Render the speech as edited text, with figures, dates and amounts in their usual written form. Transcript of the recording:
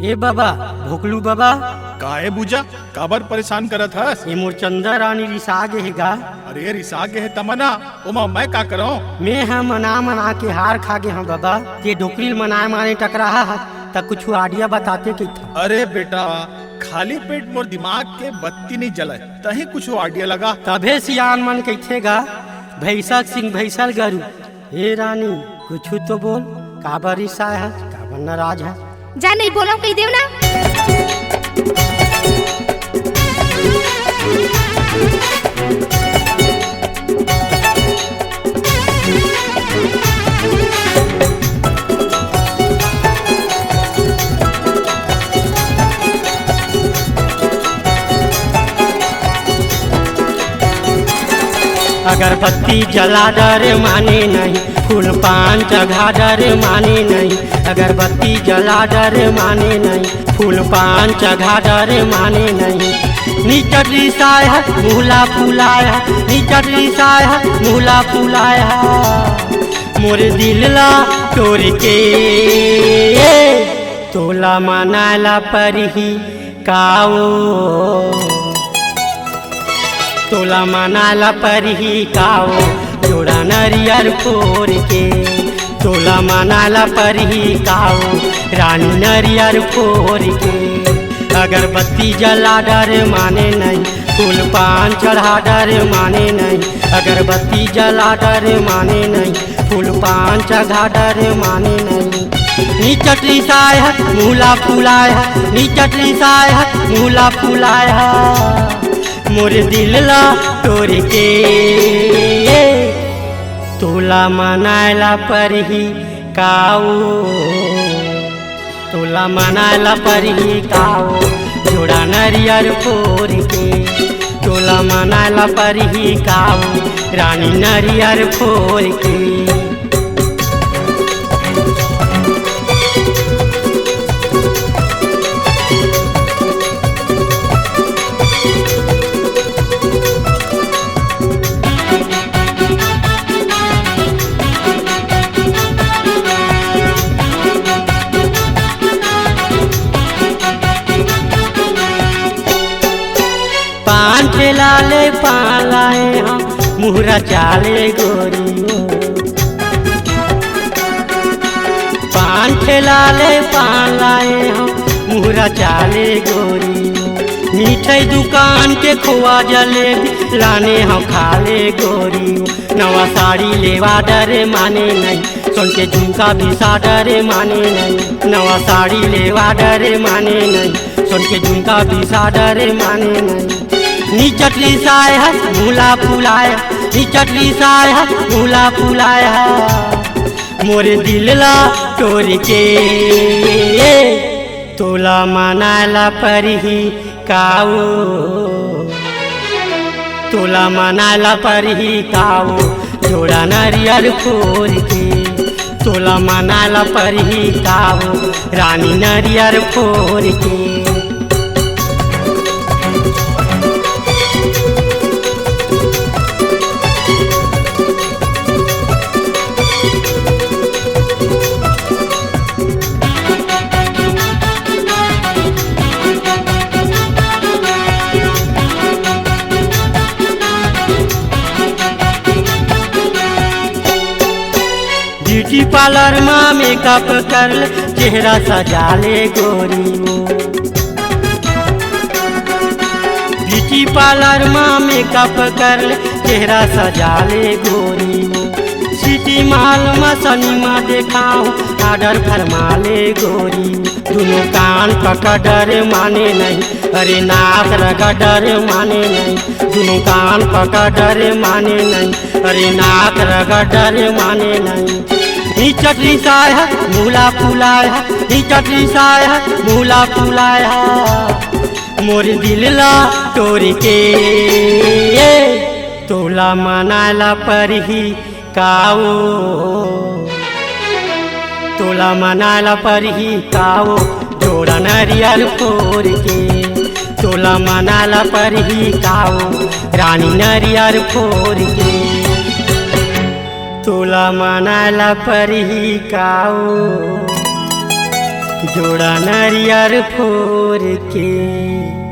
ए बाबा भोकलू बाबा काहे बुझा काबर परेशान करत हस। ये मोर चंदा रानी रिसागे हेगा। अरे रिसागे है तमना ओमा मैं का करो। मैं हाँ मना के हार खागे हाँ बाबा। ये डोकरी मनाए माने टकराहा है तब कुछ आइडिया बताते कि था। अरे बेटा खाली पेट मोर दिमाग के बत्ती नहीं जले तही कुछ आइडिया लगा। तभे सियान मन कहथेगा भैसा सिंह भैसल गरु। हे रानी कुछ तो बोल काबर रिसा है काबर नाराज है। जा नहीं बोला कही देव ना। अगरबत्ती जला डर माने नहीं फूल पान चढ़ा डर माने नहीं। अगरबत्ती जला डर माने नहीं फूल पान चढ़ा डर माने नहीं। नीचट रिसाया मूला फुलाया नीचट रिसाया मूला फुलाया मोरे दिलला तोड़ के तोला मनाला पर ही काओ तोला मनाला पर ही काओ जोड़ा नरियर फोर के। तोला मनाला पर ही काओ रानी नरियर फोर के। अगरबत्ती जला डर माने नहीं फूल पान चढ़ा डर माने नहीं। अगरबत्ती जला डर माने नहीं फूल पान चढ़ा डर माने नहीं। नीचट रिसाया मूला फुलाया नीचट रिसाया मूला फुलाया मोरे दिलला तोड़ के तोला मनाला पर ही काओ तोला मनाला पर ही काओ जोड़ा नरियर फोर के। तोला मनाला पर ही काओ रानी नरियर फोर के। पान ठेलाले पालाए हम मुहरा चाले गोरियो। पान ठेलाले पालाए हम मुहरा चाले गोरियो। मीठे दुकान के खोआ जलेबी लाने हम खाले गोरियो। नवा साड़ी लेवा डरे माने नहीं सुन के झुमका बिसा डरे माने नहीं। नवा साड़ी लेवा डरे माने नहीं सुन के झुमका बिसा डरे माने नहीं। नीचट रिसाया मूला फुलाया नीचट रिसाया मूला फुलाया मोरे दिलला तोड़ के तोला मनाला पर ही काओ तोला मनाला पर ही काओ जोड़ा नरियर फोर के। तोला मनाला पर ही काओ रानी नरियर फोर के। ब्यूटी पार्लर में मेकअप कर चेहरा सजा ले गोरियो। ब्यूटी पार्लर में मेकअप कर चेहरा सजा ले गोरियो। सिटी माल में सनीमा देखाऊं आर्डर फरमा ले गोरियो। दोनों कान पकड़ डर माने नहीं अरे नाक रगड़ डर माने नहीं। दोनों कान पकड़ डर माने नहीं अरे नाक रगड़ डर माने नहीं। नीचट रिसाया मूला फुलाया नीचट रिसाया मूला फुलाया मोर दिलला तोड़ के तोला मनाला पर ही काओ तोला मनाला पर ही काओ जोड़ा नरियल फोर के। तोला मनाला पर ही काओ रानी नरियल फोर के। तोला मनाला पर ही काओ जोड़ा नरियर फोर के।